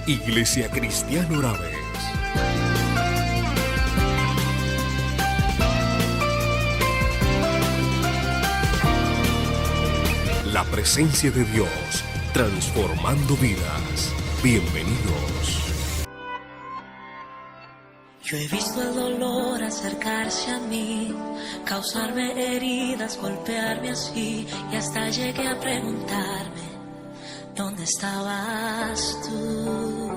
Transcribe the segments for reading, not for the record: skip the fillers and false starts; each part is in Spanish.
Iglesia Cristiana Oraves. La presencia de Dios, transformando vidas. Bienvenidos. Yo he visto el dolor acercarse a mí, causarme heridas, golpearme así, y hasta llegué a preguntarme, ¿dónde estabas tú?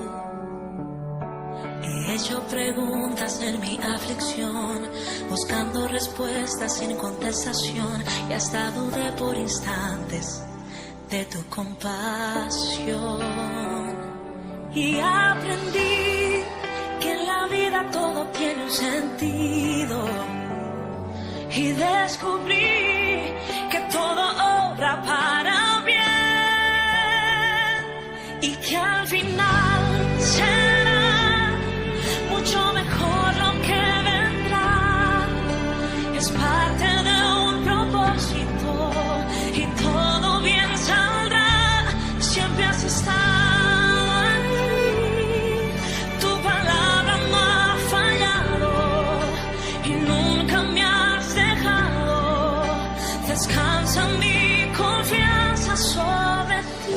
He hecho preguntas en mi aflicción, buscando respuestas sin contestación, y hasta dudé por instantes de tu compasión. Y aprendí que en la vida todo tiene un sentido, y descubrí que todo obra para bien, y que al final será mucho mejor lo que vendrá. Es parte de un propósito y todo bien saldrá. Siempre has estado ahí, tu palabra no ha fallado y nunca me has dejado. Descansa mi confianza sobre ti.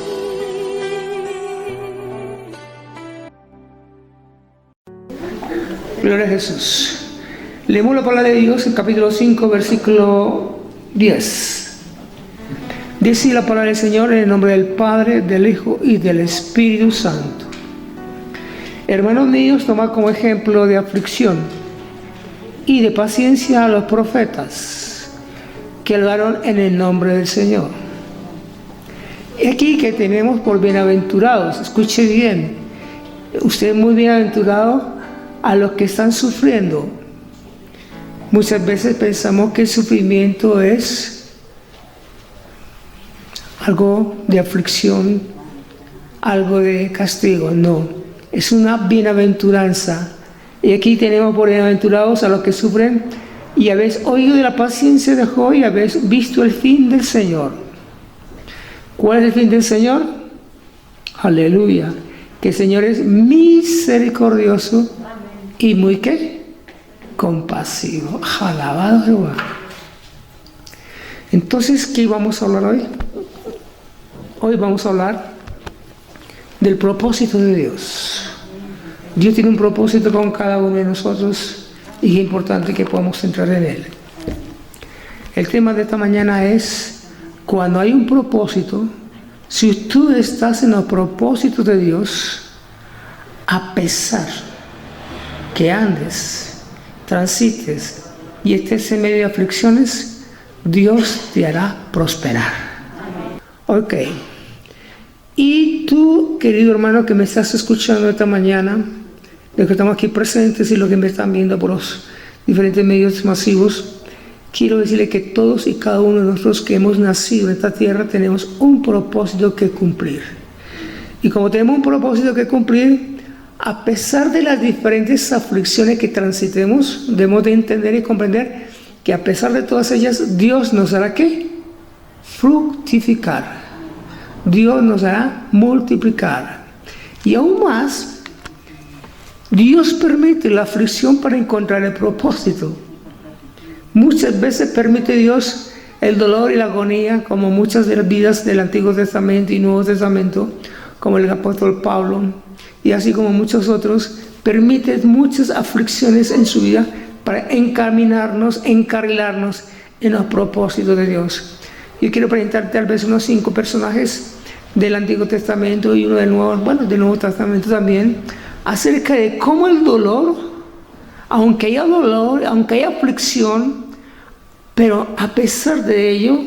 Gloria a Jesús. Leemos la palabra de Dios en capítulo 5, versículo 10. Dice la palabra del Señor en el nombre del Padre, del Hijo y del Espíritu Santo. Hermanos míos, tomad como ejemplo de aflicción y de paciencia a los profetas que hablaron en el nombre del Señor. Y aquí que tenemos por bienaventurados, escuche bien, usted es muy bienaventurado a los que están sufriendo. Muchas veces pensamos que el sufrimiento es algo de aflicción, algo de castigo. No, es una bienaventuranza. Y aquí tenemos por bienaventurados a los que sufren y habéis oído de la paciencia de Job y habéis visto el fin del Señor. ¿Cuál es el fin del Señor? Aleluya. Que el Señor es misericordioso y muy ¿qué? Compasivo. Alabado Jehová. Entonces, ¿qué vamos a hablar hoy? Hoy vamos a hablar del propósito de Dios. Dios tiene un propósito con cada uno de nosotros y es importante que podamos entrar en él. El tema de esta mañana es: cuando hay un propósito, si tú estás en los propósitos de Dios, a pesar que andes, transites y estés en medio de aflicciones, Dios te hará prosperar. Ok. Y tú, querido hermano que me estás escuchando esta mañana, los que estamos aquí presentes y los que me están viendo por los diferentes medios masivos, quiero decirle que todos y cada uno de nosotros que hemos nacido en esta tierra tenemos un propósito que cumplir. Y como tenemos un propósito que cumplir, a pesar de las diferentes aflicciones que transitemos, debemos de entender y comprender que a pesar de todas ellas, Dios nos hará ¿qué? Fructificar. Dios nos hará multiplicar. Y aún más, Dios permite la aflicción para encontrar el propósito. Muchas veces permite Dios el dolor y la agonía, como muchas de las vidas del Antiguo Testamento y Nuevo Testamento, como el apóstol Pablo, y así como muchos otros, permite muchas aflicciones en su vida para encaminarnos, encarrilarnos en los propósitos de Dios. Yo quiero presentarte tal vez unos 5 personajes del Antiguo Testamento y uno del Nuevo Testamento también, acerca de cómo el dolor, aunque haya aflicción, pero a pesar de ello,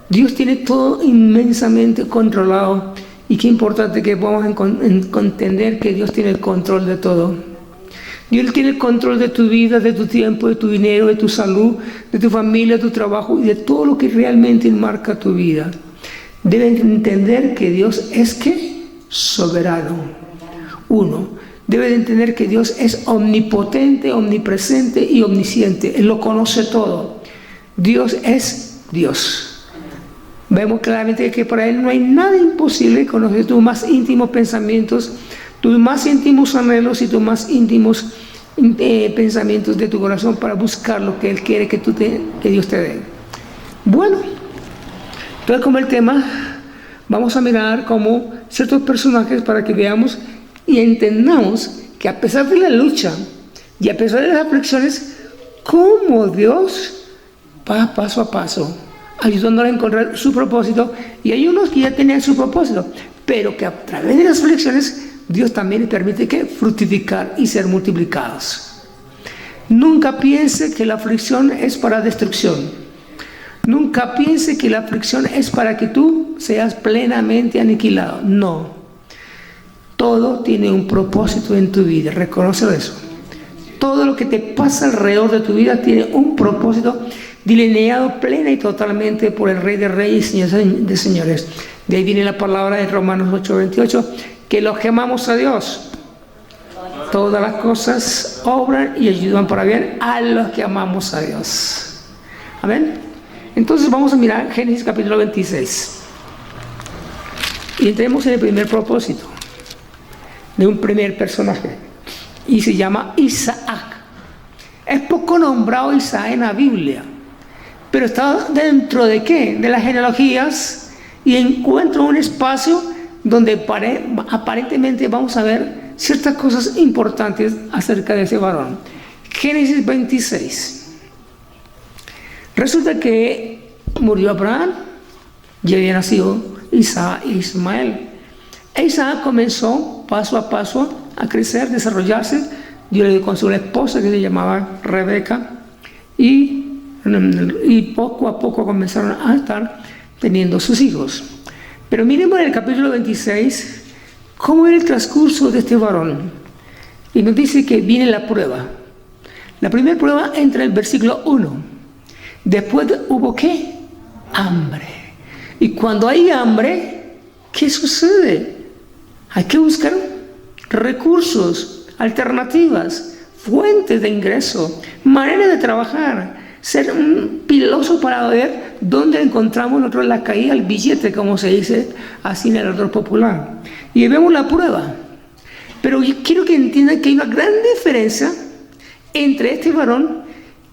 Dios tiene todo inmensamente controlado. Y qué importante que podamos entender que Dios tiene el control de todo. Dios tiene el control de tu vida, de tu tiempo, de tu dinero, de tu salud, de tu familia, de tu trabajo y de todo lo que realmente enmarca tu vida. Deben entender que Dios es ¿qué? Soberano. 1. Deben entender que Dios es omnipotente, omnipresente y omnisciente. Él lo conoce todo. Dios es Dios. Vemos claramente que para Él no hay nada imposible. Conoce tus más íntimos pensamientos, tus más íntimos anhelos y tus más íntimos pensamientos de tu corazón para buscar lo que Él quiere que Dios te dé. Bueno, entonces como el tema, vamos a mirar como ciertos personajes para que veamos y entendamos que a pesar de la lucha y a pesar de las aflicciones, cómo Dios va paso a paso, ayudándonos a encontrar su propósito. Y hay unos que ya tenían su propósito, pero que a través de las aflicciones Dios también les permite que fructificar y ser multiplicados. Nunca piense que la aflicción es para destrucción. Nunca piense que la aflicción es para que tú seas plenamente aniquilado. No. Todo tiene un propósito en tu vida. Reconoce eso. Todo lo que te pasa alrededor de tu vida tiene un propósito delineado plena y totalmente por el Rey de Reyes y Señor de Señores. De ahí viene la palabra de Romanos 8:28, que los que amamos a Dios, todas las cosas obran y ayudan para bien a los que amamos a Dios. Amén. Entonces vamos a mirar Génesis capítulo 26. Y entremos en el primer propósito de un primer personaje. Y se llama Isaac. Es poco nombrado Isaac en la Biblia, pero está dentro de ¿qué? De las genealogías, y encuentro un espacio donde aparentemente vamos a ver ciertas cosas importantes acerca de ese varón. Génesis 26. Resulta que murió Abraham y había nacido Isaac e Ismael. Isaac comenzó paso a paso a crecer, desarrollarse. Dios le dio con su esposa que se llamaba Rebeca, y poco a poco comenzaron a estar teniendo sus hijos. Pero miremos en el capítulo 26 cómo era el transcurso de este varón. Y nos dice que viene la prueba. La primera prueba entra en el versículo 1. Después hubo ¿qué? Hambre. Y cuando hay hambre, ¿qué sucede? Hay que buscar recursos, alternativas, fuentes de ingreso, maneras de trabajar, ser un piloso para ver dónde encontramos nosotros la caída del billete, como se dice así en el orden popular. Y vemos la prueba. Pero yo quiero que entiendan que hay una gran diferencia entre este varón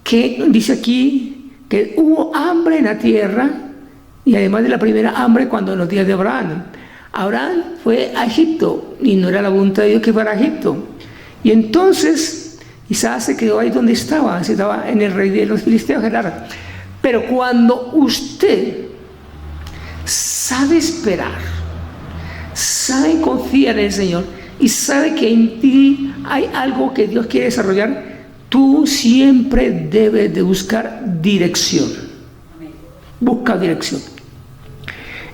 que dice aquí que hubo hambre en la tierra, y además de la primera hambre cuando en los días de Abraham. Abraham fue a Egipto y no era la voluntad de Dios que fuera a Egipto. Y entonces Isaac se quedó ahí donde estaba en el rey de los filisteos, Gerar. Pero cuando usted sabe esperar, sabe confiar en el Señor y sabe que en ti hay algo que Dios quiere desarrollar, tú siempre debes de buscar dirección. Busca dirección.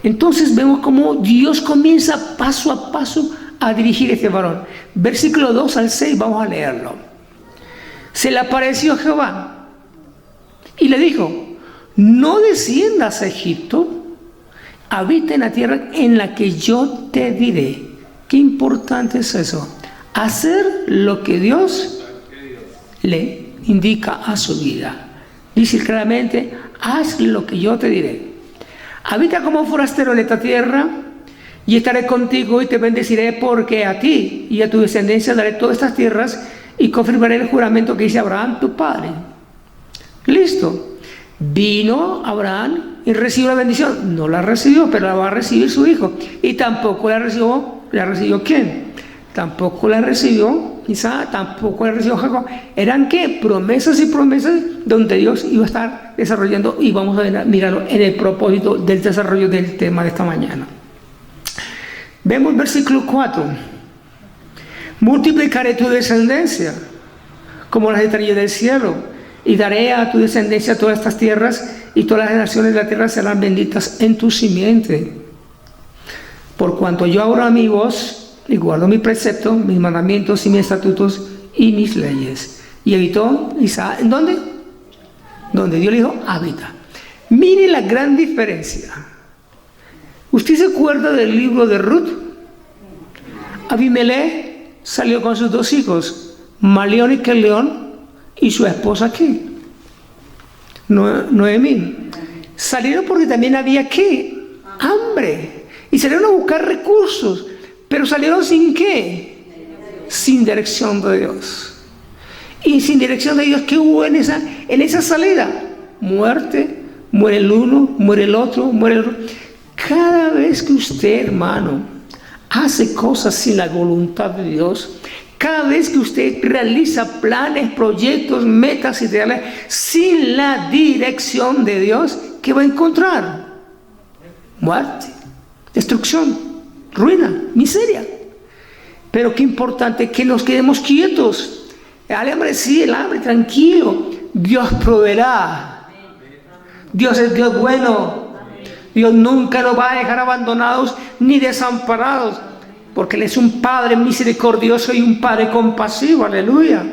Entonces vemos cómo Dios comienza paso a paso a dirigir a este varón. Versículo 2 al 6, vamos a leerlo. Se le apareció Jehová y le dijo: no desciendas a Egipto, habita en la tierra en la que yo te diré. Qué importante es eso. Hacer lo que Dios le indica a su vida. Dice claramente: haz lo que yo te diré. Habita como forastero en esta tierra, y estaré contigo y te bendeciré, porque a ti y a tu descendencia daré todas estas tierras, y confirmaré el juramento que hice a Abraham tu padre. Listo. Vino Abraham y recibió la bendición. No la recibió, pero la va a recibir su hijo. Y tampoco la recibió ¿quién? Tampoco la recibió Isaac, tampoco la recibió Jacob. ¿Eran qué? Promesas y promesas donde Dios iba a estar desarrollando, y vamos a mirarlo en el propósito del desarrollo del tema de esta mañana. Vemos el versículo 4. Multiplicaré tu descendencia como las estrellas del cielo, y daré a tu descendencia todas estas tierras, y todas las naciones de la tierra serán benditas en tu simiente. Por cuanto yo abro a mi voz y guardo mi precepto, mis mandamientos y mis estatutos y mis leyes. Y habitó Isaac, ¿en dónde? Donde Dios le dijo, habita. Mire la gran diferencia. ¿Usted se acuerda del libro de Ruth? Abimelech salió con sus dos hijos, Malión y Kelión, y su esposa aquí, Noemí. Salieron porque también había ¿qué? Hambre. Y salieron a buscar recursos, pero salieron sin ¿qué? sin dirección de Dios. Y sin dirección de Dios, ¿qué hubo en esa salida? Muerte, muere el uno, muere el otro, muere el otro. Cada vez que usted, hermano, hace cosas sin la voluntad de Dios, cada vez que usted realiza planes, proyectos, metas ideales sin la dirección de Dios, ¿qué va a encontrar? Muerte, destrucción, ruina, miseria. Pero qué importante que nos quedemos quietos. El hambre, sí, el hambre, tranquilo. Dios proveerá. Dios es Dios bueno. Dios nunca nos va a dejar abandonados ni desamparados, porque Él es un Padre misericordioso y un Padre compasivo, aleluya.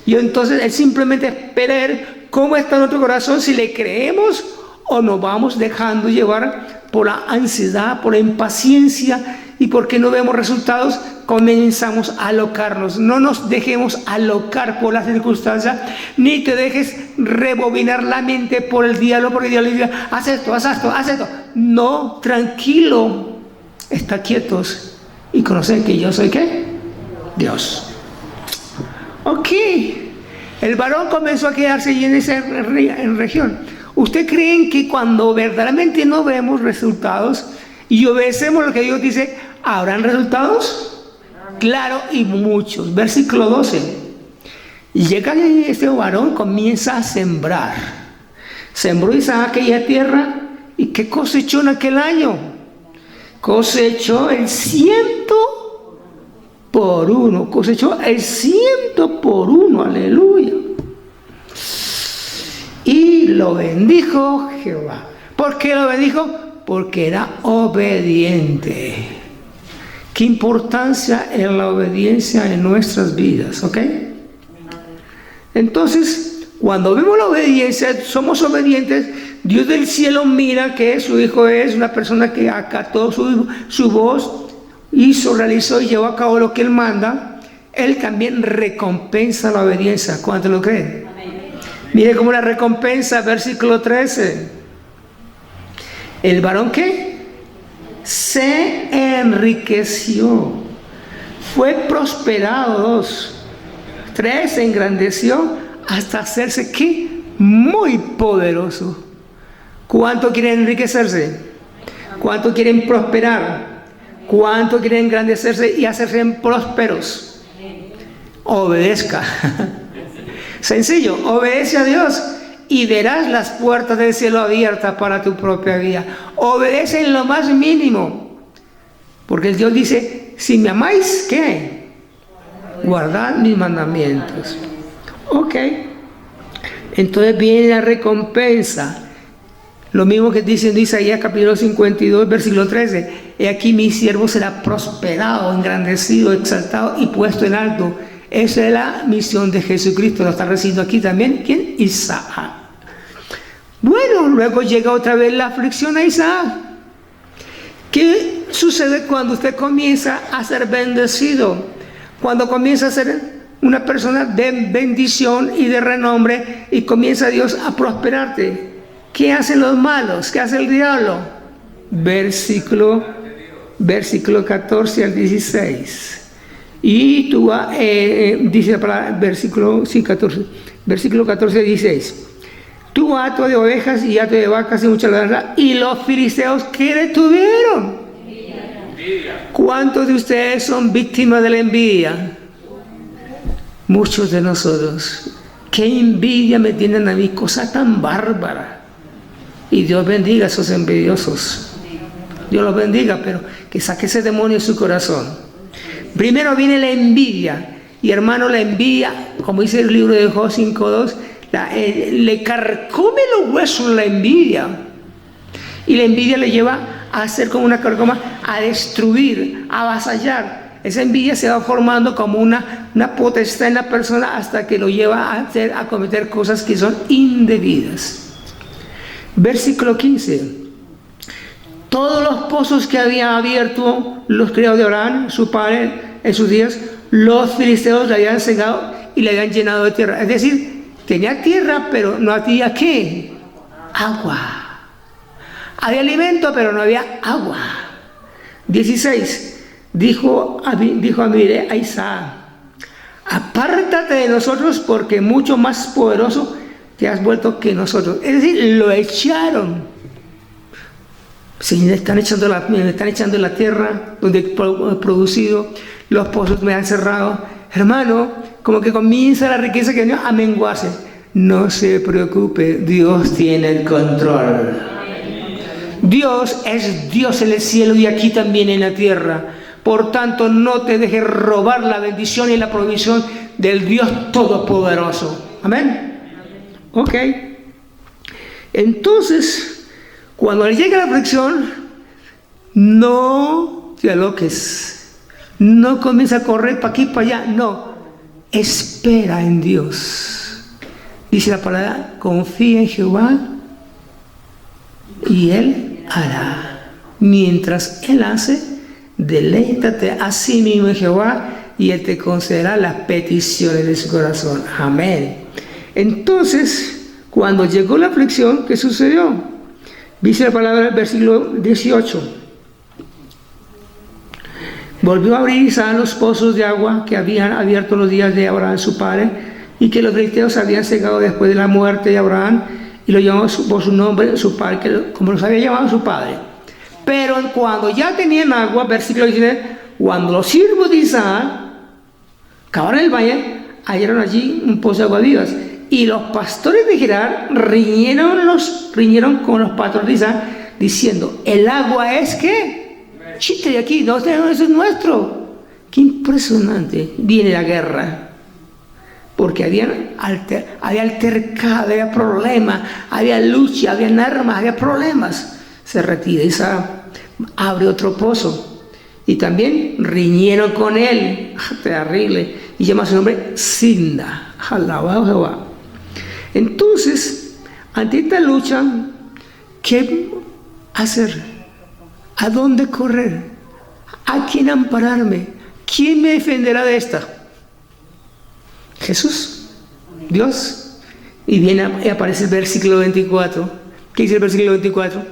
Y entonces Él simplemente espera ver cómo está nuestro corazón, si le creemos o nos vamos dejando llevar por la ansiedad, por la impaciencia, y porque no vemos resultados, comenzamos a alocarnos. No nos dejemos alocar por las circunstancias, ni te dejes rebobinar la mente por el diablo, porque el diablo dice, haz esto, haz esto, haz esto. No, tranquilo, está quietos y conocer que yo soy ¿qué? Dios. Ok, el varón comenzó a quedarse allí en esa región. ¿Usted creen que cuando verdaderamente no vemos resultados y obedecemos lo que Dios dice, habrán resultados? Claro, y muchos. Versículo 12. Llega este varón, comienza a sembrar. Sembró Isaac aquella tierra, ¿y qué cosechó en aquel año? Cosechó el 100 por 1. Cosechó el 100 por 1. Aleluya. Y lo bendijo Jehová. ¿Por qué lo bendijo? Porque era obediente. Qué importancia en la obediencia en nuestras vidas, ¿ok? Entonces, cuando vemos la obediencia, somos obedientes. Dios del cielo mira que su hijo es una persona que acató su voz, hizo, realizó y llevó a cabo lo que Él manda. Él también recompensa la obediencia. ¿Cuánto lo creen? Mire cómo la recompensa, versículo 13. ¿El varón qué? Se enriqueció. Fue prosperado. 2. 3. Se engrandeció hasta hacerse ¿qué? Muy poderoso. ¿Cuánto quieren enriquecerse? ¿Cuánto quieren prosperar? ¿Cuánto quieren engrandecerse y hacerse prósperos? Obedezca. Sencillo, obedece a Dios y verás las puertas del cielo abiertas para tu propia vida. Obedece en lo más mínimo, porque Dios dice, si me amáis, ¿qué? Guardad mis mandamientos. Ok, entonces viene la recompensa. Lo mismo que dice en Isaías capítulo 52, versículo 13. He aquí mi siervo será prosperado, engrandecido, exaltado y puesto en alto. Esa es la misión de Jesucristo. Lo está recibiendo aquí también. ¿Quién? Isaac. Bueno, luego llega otra vez la aflicción a Isaac. ¿Qué sucede cuando usted comienza a ser bendecido? Cuando comienza a ser una persona de bendición y de renombre y comienza Dios a prosperarte. ¿Qué hacen los malos? ¿Qué hace el diablo? Versículo 14 al 16. Y tú dice para versículo 14, versículo 14, 16. Tuvo hato de ovejas y hato de vacas y mucha lana, y los filisteos ¿qué detuvieron? ¿Cuántos de ustedes son víctimas de la envidia? Muchos de nosotros. Qué envidia me tienen a mí, cosa tan bárbara. Y Dios bendiga a esos envidiosos. Dios los bendiga, pero que saque ese demonio de su corazón. Primero viene la envidia, y hermano, la envidia, como dice el libro de Job 5:2, le carcome los huesos la envidia, y la envidia le lleva a hacer como una carcoma, a destruir, a avasallar. Esa envidia se va formando como una potestad en la persona hasta que lo lleva a cometer cosas que son indebidas. Versículo 15. Todos los pozos que había abierto los criados de Abraham, su padre, en sus días, los filisteos le habían cegado y le habían llenado de tierra. Es decir, tenía tierra, pero no había ¿qué? Agua. Había alimento, pero no había agua. 16. Dijo Amiré a Isaac, apártate de nosotros porque mucho más poderoso te has vuelto que nosotros. Es decir, lo echaron. Sí, me están echando en la tierra donde he producido, los pozos me han cerrado. Hermano, como que comienza la riqueza que venía a menguarse. No se preocupe, Dios tiene el control. Dios es Dios en el cielo y aquí también en la tierra. Por tanto, no te dejes robar la bendición y la provisión del Dios Todopoderoso. Amén. Ok. Entonces, cuando le llegue la aflicción, no te aloques. No comienza a correr para aquí, para allá. No. Espera en Dios. Dice la palabra, confía en Jehová y Él hará. Mientras Él hace, deleítate a sí mismo en Jehová y Él te concederá las peticiones de su corazón. Amén. Entonces, cuando llegó la aflicción, ¿qué sucedió? Dice la palabra del versículo 18. Volvió a abrir Isaac los pozos de agua que habían abierto los días de Abraham su padre y que los filisteos habían cegado después de la muerte de Abraham, y lo llamó por su nombre su padre, como los había llamado su padre. Pero cuando ya tenían agua, versículo 19, cuando los siervos de Isaac cavaron el valle, hallaron allí un pozo de agua vivas. Y los pastores de Gerar riñeron con los pastores de Isaac, diciendo, el agua es ¿qué? Chiste de aquí, no, eso es nuestro. Qué impresionante. Viene la guerra. Porque había altercado, había problemas, había lucha, había armas, había problemas. Se retira Isaac, abre otro pozo. Y también riñeron con él. Terrible. Y llama su nombre Sinda. Alabado Jehová. Entonces, ante esta lucha, ¿qué hacer? ¿A dónde correr? ¿A quién ampararme? ¿Quién me defenderá de esta? Jesús, Dios. Y viene y aparece el versículo 24. ¿Qué dice el versículo 24?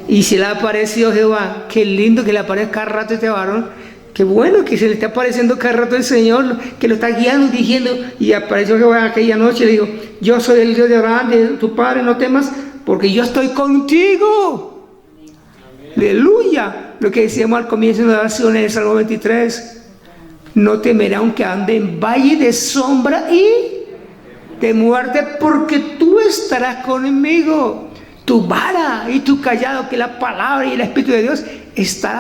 Y se le ha aparecido Jehová. Qué lindo que le aparezca cada rato este varón. Qué bueno que se le está apareciendo cada rato el Señor, que lo está guiando y diciendo. Y apareció Jehová aquella noche y le dijo, yo soy el Dios de Abraham, de tu padre, no temas, porque yo estoy contigo. Aleluya. Lo que decíamos al comienzo de la oración en el Salmo 23. No temeré aunque ande en valle de sombra y de muerte, porque tú estarás conmigo. Tu vara y tu callado, que la palabra y el Espíritu de Dios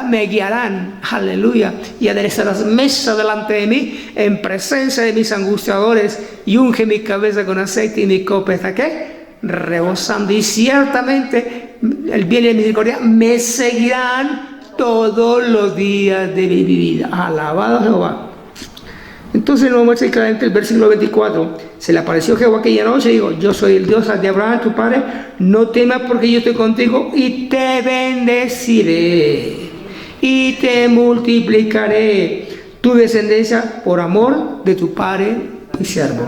me guiarán. Aleluya. Y aderezarás mesa delante de mí en presencia de mis angustiadores, y unge mi cabeza con aceite y mi copa está ¿qué? Rebosando. Y ciertamente el bien y la misericordia me seguirán todos los días de mi vida. Alabado Jehová. Entonces nos muestra claramente el versículo 24. Se le apareció Jehová aquella noche y dijo, yo soy el Dios de Abraham, tu padre, no temas porque yo estoy contigo y te bendeciré y te multiplicaré tu descendencia por amor de tu padre y siervo.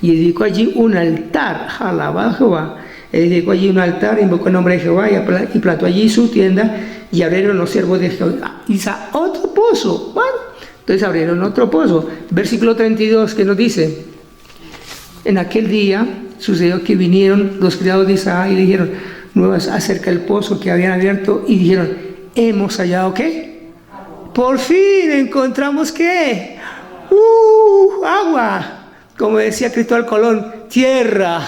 Y edificó allí un altar, alabado Jehová. Edificó allí un altar, invocó el nombre de Jehová y plantó allí su tienda, y abrieron los siervos de Jehová. Y otro pozo. Bueno, entonces abrieron otro pozo. Versículo 32 que nos dice, en aquel día sucedió que vinieron los criados de Isaac y le dijeron nuevas acerca del pozo que habían abierto, y dijeron, hemos hallado ¿qué? Por fin encontramos ¿qué? Agua. Como decía Cristóbal Colón, tierra.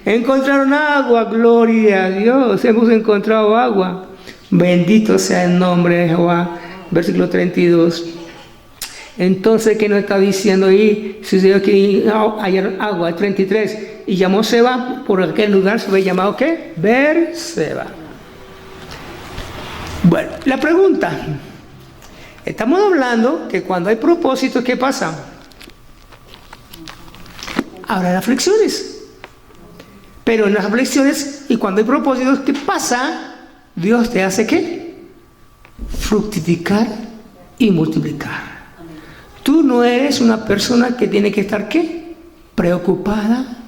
Encontraron agua, gloria a Dios, hemos encontrado agua. Bendito sea el nombre de Jehová. Versículo 32. Entonces, ¿qué nos está diciendo ahí? Sucedió que hallaron agua. 33. Y llamó Seba, por aquel lugar se había llamado ¿qué? Berseba. Bueno, la pregunta. Estamos hablando que cuando hay propósitos, ¿qué pasa? Habrá aflicciones. Pero en las aflicciones y cuando hay propósitos, ¿qué pasa? Dios te hace ¿qué? Fructificar y multiplicar. Tú no eres una persona que tiene que estar ¿qué? Preocupada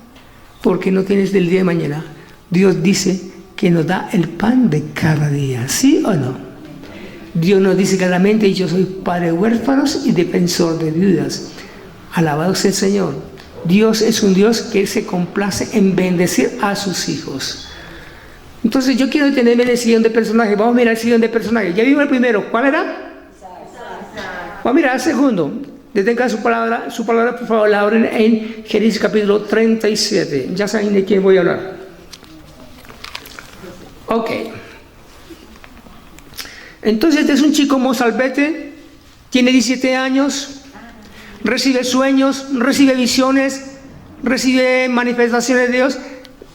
porque no tienes del día de mañana. Dios dice que nos da el pan de cada día, ¿sí o no? Dios nos dice claramente: yo soy padre de huérfanos y defensor de viudas. Alabado sea el Señor. Dios es un Dios que se complace en bendecir a sus hijos. Entonces yo quiero detenerme en el siguiente personaje. Vamos a mirar el siguiente personaje. Ya vimos el primero. ¿Cuál era? Vamos a mirar el segundo. Detenga su palabra, por favor, la abren en Génesis capítulo 37. Ya saben de quién voy a hablar. Ok. Entonces este es un chico mozalbete, tiene 17 años, recibe sueños, recibe visiones, recibe manifestaciones de Dios,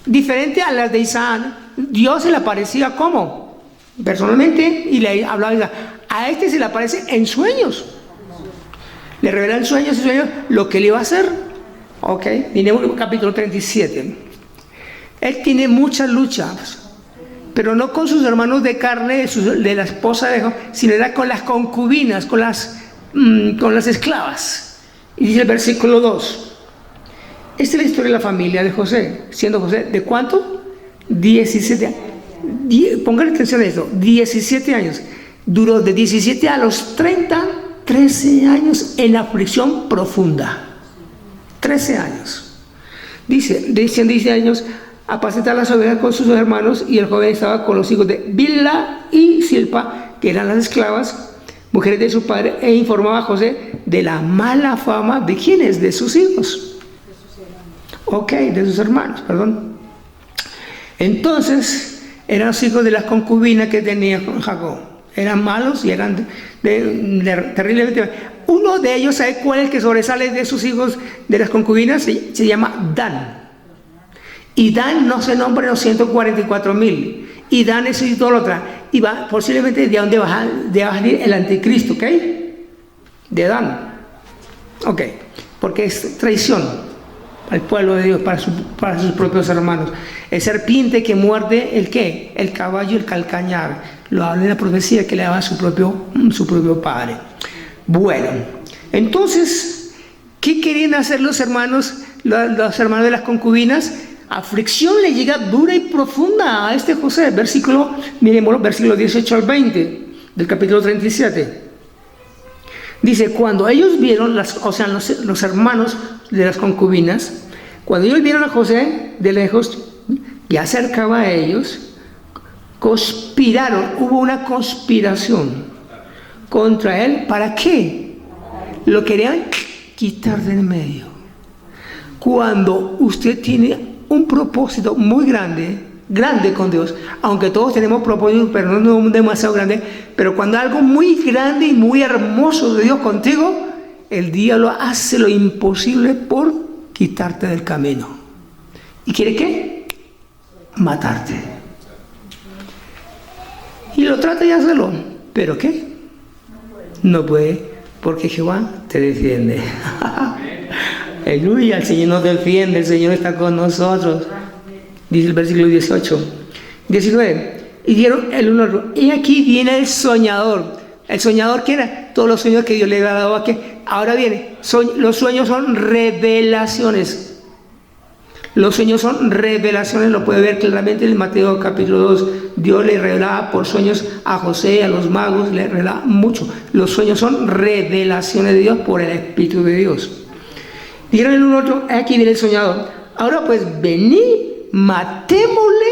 diferente a las de Isaac. Dios se le aparecía ¿cómo? Personalmente, y le hablaba a este se le aparece en sueños. Le revela en sueños lo que le iba a hacer. Ok, tenemos el capítulo 37. Él tiene muchas luchas, pero no con sus hermanos de carne, de la esposa de Jacob, sino era con las concubinas, con las esclavas. Y dice el versículo 2. Esta es la historia de la familia de José, siendo José, ¿de cuánto? 17 años. Pongan atención a esto, 17 años. Duró de 17 a los 30, 13 años en aflicción profunda. 13 años. Dice 10 años, apacentar las ovejas con sus hermanos, y el joven estaba con los hijos de Bilha y Silpa, que eran las esclavas, mujeres de su padre, e informaba a José de la mala fama de quienes, de sus hijos. Ok, de sus hermanos, perdón. Entonces, eran los hijos de las concubinas que tenía Jacob. Eran malos y eran terriblemente malos. Uno de ellos, ¿sabe cuál es el que sobresale de sus hijos de las concubinas? Se llama Dan. Y Dan no se nombra en los 144,000. Y Dan es idólatra. Y va posiblemente de donde va a venir el anticristo, ¿ok? De Dan. Ok. Porque es traición al pueblo de Dios para sus propios hermanos. El serpiente que muerde el ¿qué? El caballo, el calcañar. Lo habla en la profecía que le daba su propio padre. Bueno, entonces, ¿qué querían hacer los hermanos de las concubinas? Aflicción le llega dura y profunda a este José. Miremos versículo 18 al 20 del capítulo 37. Dice: cuando ellos vieron, los hermanos de las concubinas, cuando ellos vieron a José de lejos, y acercaba a ellos, conspiraron, hubo una conspiración contra él. ¿Para qué? Lo querían quitar del medio. Cuando usted tiene un propósito muy grande con Dios, aunque todos tenemos propósitos, pero no demasiado grande, pero cuando algo muy grande y muy hermoso de Dios contigo, el diablo hace lo imposible por quitarte del camino. ¿Y quiere qué? Matarte. Y lo trata de hacerlo, pero ¿qué? No puede, porque Jehová te defiende. Aleluya, el Señor nos defiende, el Señor está con nosotros. Dice el versículo 19. Y dieron el uno al otro: y aquí viene el soñador. ¿El soñador qué era? Todos los sueños que Dios le había dado aquí. Ahora viene, los sueños son revelaciones. Los sueños son revelaciones, lo puede ver claramente en Mateo capítulo 2. Dios le revelaba por sueños a José, a los magos, le revelaba mucho. Los sueños son revelaciones de Dios por el Espíritu de Dios. Dijeron el uno al otro: aquí viene el soñador. Ahora pues venid, matémosle,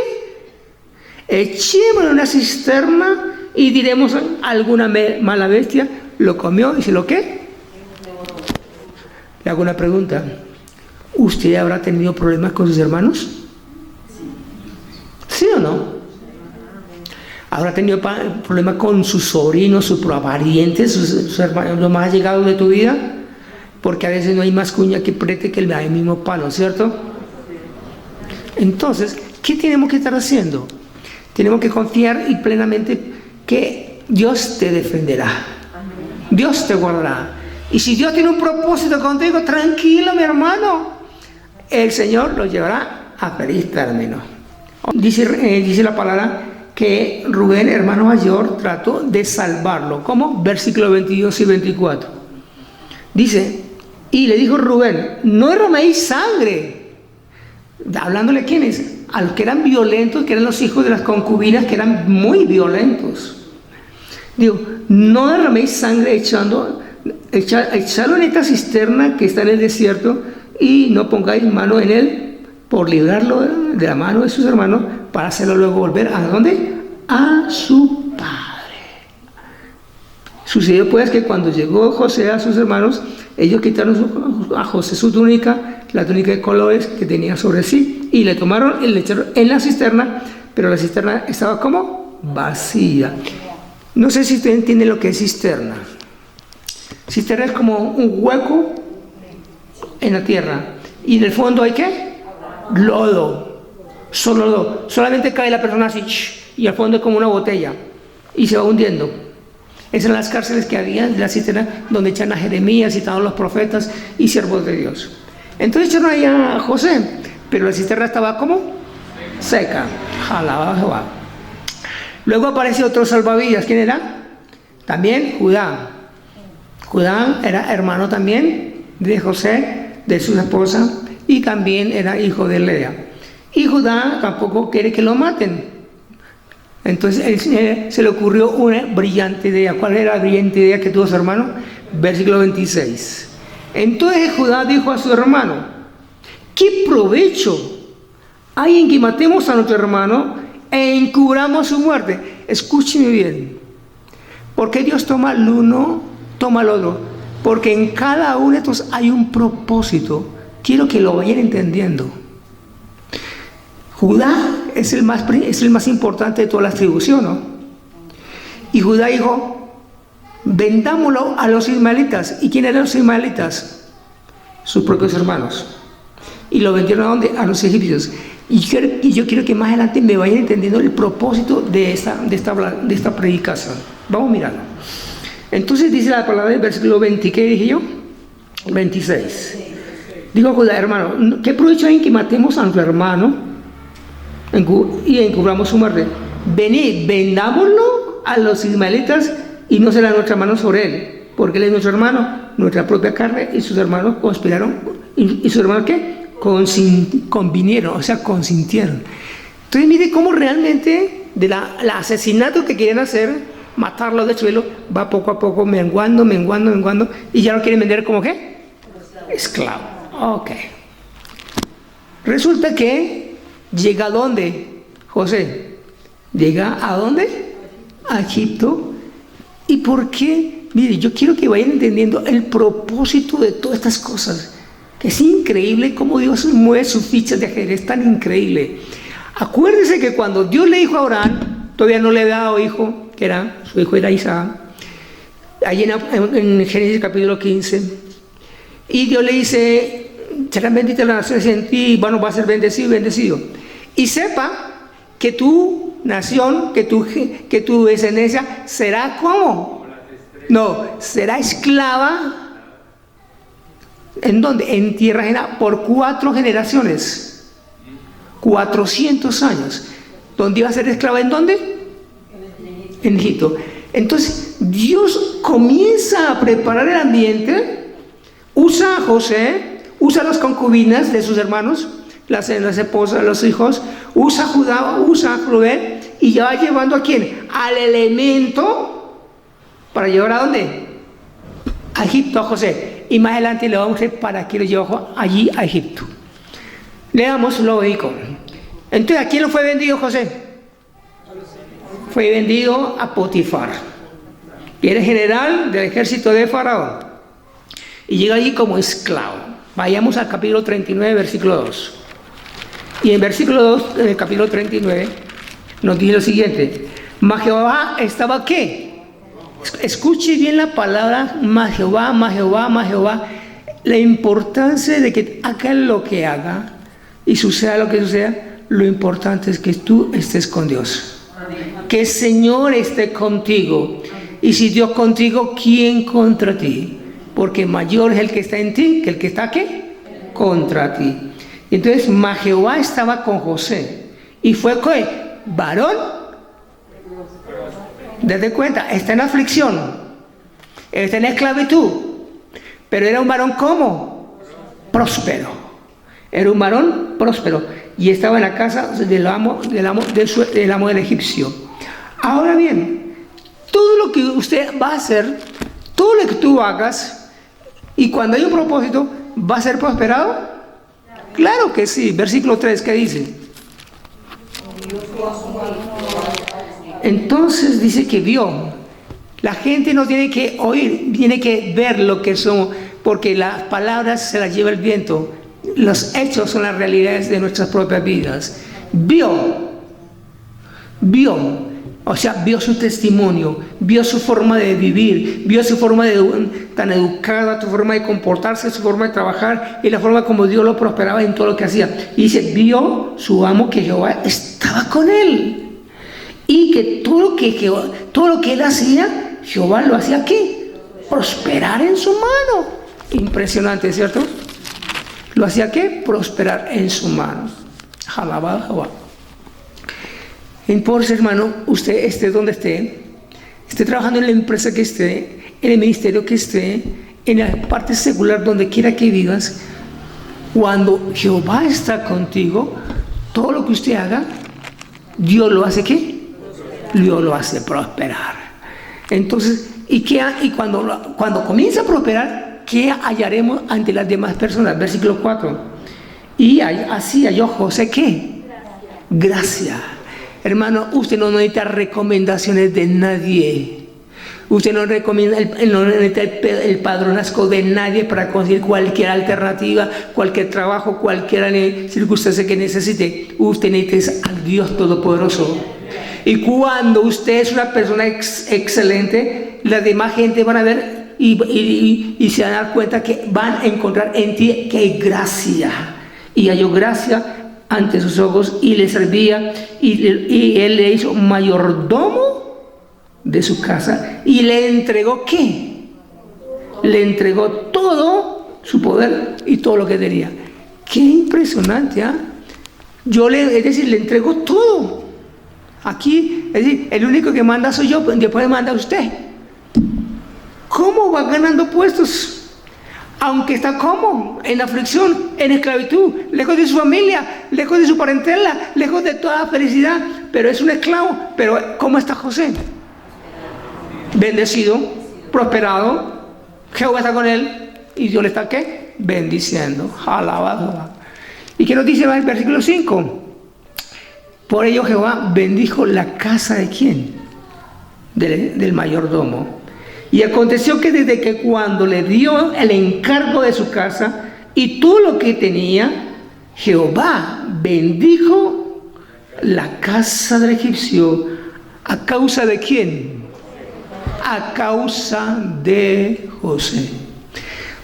echémosle en una cisterna y diremos: alguna mala bestia lo comió y se lo ¿qué? Le hago una pregunta: ¿usted habrá tenido problemas con sus hermanos? ¿Sí o no? ¿Habrá tenido problemas con sus sobrinos, sus parientes, sus hermanos, los más allegados de tu vida? Porque a veces no hay más cuña que prete que el mismo palo, ¿cierto? Entonces, ¿qué tenemos que estar haciendo? Tenemos que confiar y plenamente que Dios te defenderá. Dios te guardará. Y si Dios tiene un propósito contigo, tranquilo, mi hermano, el Señor lo llevará a feliz término. Dice la palabra que Rubén, hermano mayor, trató de salvarlo. ¿Cómo? Versículos 22 y 24. Dice: y le dijo Rubén: no derraméis sangre. Hablándole a quiénes, a los que eran violentos, que eran los hijos de las concubinas, que eran muy violentos. Digo, no derraméis sangre echarlo en esta cisterna que está en el desierto y no pongáis mano en él por librarlo de la mano de sus hermanos para hacerlo luego volver ¿a dónde? A su padre. Sucedió pues que cuando llegó José a sus hermanos, ellos quitaron a José su túnica, la túnica de colores que tenía sobre sí, y le tomaron y le echaron en la cisterna, pero la cisterna estaba como vacía. No sé si usted entiende lo que es cisterna. Cisterna es como un hueco en la tierra, y en el fondo hay ¿qué? Lodo, solo lodo. Solamente cae la persona así, y al fondo es como una botella, y se va hundiendo. Esas eran las cárceles que había de la cisterna donde echan a Jeremías y todos los profetas y siervos de Dios. Entonces echaron ahí a José, pero la cisterna estaba como seca. Alabado Jehová. Luego apareció otro salvavidas. ¿Quién era? También Judá. Judá era hermano también de José, de su esposa, y también era hijo de Lea. Y Judá tampoco quiere que lo maten. Entonces se le ocurrió una brillante idea. ¿Cuál era la brillante idea que tuvo su hermano? Versículo 26. Entonces Judá dijo a su hermano: ¿qué provecho hay en que matemos a nuestro hermano e encubramos su muerte? Escúcheme bien. Porque Dios toma el uno, toma el otro. Porque en cada uno de estos hay un propósito. Quiero que lo vayan entendiendo. Judá es el más importante de toda la atribución, ¿no? Y Judá dijo: vendámoslo a los ismaelitas. ¿Y quién eran los ismaelitas? Sus propios hermanos. Y lo vendieron ¿a dónde? A los egipcios. Y yo quiero que más adelante me vayan entendiendo el propósito de esta predicación. Vamos a mirarlo. Entonces dice la palabra del versículo 20, ¿qué dije yo? 26. Digo: Judá, hermano, ¿qué provecho hay en que matemos a nuestro hermano y encubramos su muerte? Venid, vendámoslo a los ismaelitas y no será nuestra mano sobre él, porque él es nuestro hermano, nuestra propia carne, y sus hermanos conspiraron. ¿Y sus hermanos qué? Convinieron, o sea, consintieron. Entonces mire cómo realmente del asesinato que quieren hacer, matarlo de suelo, va poco a poco menguando, y ya lo quieren vender como ¿qué? Esclavo. Ok. Resulta que llega ¿a dónde? José llega ¿a dónde? A Egipto. ¿Y por qué? Mire, yo quiero que vayan entendiendo el propósito de todas estas cosas, que es increíble cómo Dios mueve sus fichas de ajedrez, tan increíble. Acuérdese que cuando Dios le dijo a Abraham, todavía no le había dado hijo, su hijo era Isaac, allí en Génesis capítulo 15, y Dios le dice: serán benditas las naciones en ti, y bueno, va a ser bendecido. Y sepa que tu nación, que tu descendencia será ¿cómo? No, será esclava. ¿En dónde? En tierra ajena por 4 generaciones. 400 años. ¿Dónde iba a ser esclava? ¿En dónde? En Egipto. Entonces Dios comienza a preparar el ambiente. Usa a José, usa a las concubinas de sus hermanos, las esposas, los hijos, usa a Judá, usa a Rubén, y ya va llevando ¿a quién? Al elemento para llevar ¿a dónde? A Egipto, a José. Y más adelante le vamos a decir para qué lo llevó allí a Egipto. Leamos lo lógico. Entonces, ¿a quién lo fue vendido José? Fue vendido a Potifar, y era general del ejército de Faraón, y llega allí como esclavo. Vayamos al capítulo 39, versículo 2. Y en versículo 2 del capítulo 39 nos dice lo siguiente: mas Jehová estaba ¿qué? Escuche bien la palabra mas Jehová. La importancia de que haga lo que haga y suceda lo que suceda, lo importante es que tú estés con Dios. Que el Señor esté contigo. Y si Dios contigo, ¿quién contra ti? Porque mayor es el que está en ti que el que está aquí contra ti. Y entonces Jehová estaba con José. Y fue ¿qué? Varón. Date cuenta, está en aflicción, está en esclavitud, pero era un varón ¿cómo? Próspero. Era un varón próspero. Y estaba en la casa del amo del egipcio. Ahora bien, todo lo que usted va a hacer, todo lo que tú hagas, y cuando hay un propósito, ¿va a ser prosperado? Claro que sí. Versículo 3, ¿qué dice? Entonces dice que vio. La gente no tiene que oír, tiene que ver lo que son, porque las palabras se las lleva el viento. Los hechos son las realidades de nuestras propias vidas. Vio, o sea, vio su testimonio, vio su forma de vivir, vio su forma tan educada, su forma de comportarse, su forma de trabajar y la forma como Dios lo prosperaba en todo lo que hacía. Y dice, vio su amo que Jehová estaba con él. Y que todo lo que él hacía, Jehová lo hacía ¿qué? Prosperar en su mano. Impresionante, ¿cierto? Lo hacía ¿qué? Prosperar en su mano. Alabado Jehová. Entonces, hermano, usted esté donde esté trabajando en la empresa que esté, en el ministerio que esté, en la parte secular, donde quiera que vivas, cuando Jehová está contigo, todo lo que usted haga, Dios lo hace ¿qué? Dios lo hace prosperar. Entonces, y cuando comienza a prosperar, ¿qué hallaremos ante las demás personas? Versículo 4. Y así halló José ¿qué? Gracia. Hermano, usted no necesita recomendaciones de nadie. Usted no necesita el padronazgo de nadie para conseguir cualquier alternativa, cualquier trabajo, cualquier circunstancia que necesite. Usted necesita al Dios Todopoderoso. Y cuando usted es una persona excelente, la demás gente van a ver y se van a dar cuenta que van a encontrar en ti que hay gracia. Y halló gracia ante sus ojos y le servía, y él le hizo mayordomo de su casa y le entregó ¿qué? Le entregó todo su poder y todo lo que tenía. Qué impresionante, ¿ah? Es decir, le entregó todo. Aquí, es decir, el único que manda soy yo, después manda usted. ¿Cómo va ganando puestos? Aunque está como en aflicción, en esclavitud, lejos de su familia, lejos de su parentela, lejos de toda felicidad, pero es un esclavo. Pero ¿cómo está José? Bendecido, prosperado, Jehová está con él y Dios le está ¿qué? Bendiciendo. Alabado. ¿Y qué nos dice el versículo 5? Por ello Jehová bendijo la casa de ¿quién? Del mayordomo. Y aconteció que desde que cuando le dio el encargo de su casa y todo lo que tenía, Jehová bendijo la casa del egipcio. ¿A causa de quién? A causa de José.